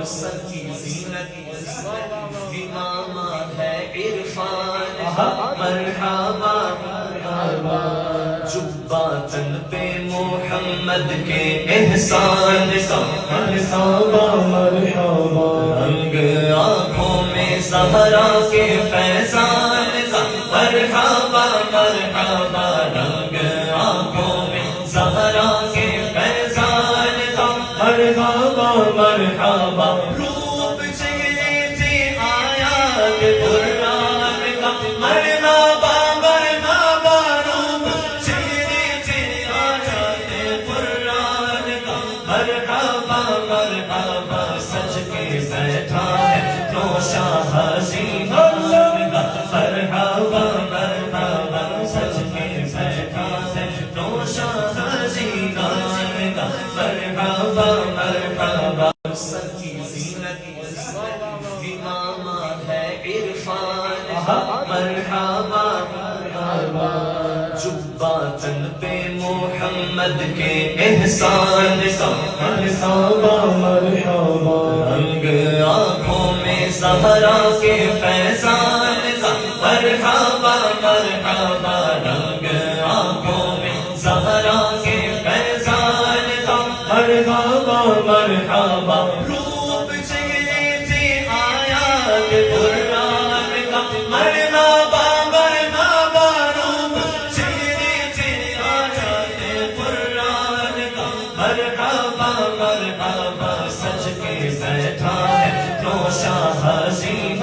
سر کی زینت امامہ ہے عرفان مرحبا جبہ تن پہ محمد کے احسان مرحبا مرحبا رنگ آنکھوں میں زہرا کے فیضان مرحبا مرحبا رنگ آنکھوں میں زہرا کے فیضان مرحبا مرحبا روپ چہرے سے آیات قرآن کا مرحبا مرحبا روپ چہرے سے آیات قرآن کا مرحبا مرحبا سج کے بیٹھا ہے نوشا حسین مرحبا مرحبا سج کے بیٹھا ہے نوشا حسین مرحبا مرحبا سر کی زینت امامہ ہے عرفان مرحبا جبہ تن پہ محمد کے احسان مرحبا مرحبا رنگ آنکھوں میں زہرا کے فیضان مرحبا مرحبا رنگ آنکھوں میں زہرا کے فیضان مرحبا مرحبا روپ چہرے سے آیات قرآن کا مرحبا مرحبا روپ چہرے سے آیات قرآن کا مرحبا مرحبا سج کے بیٹھا ہے نوشا حسین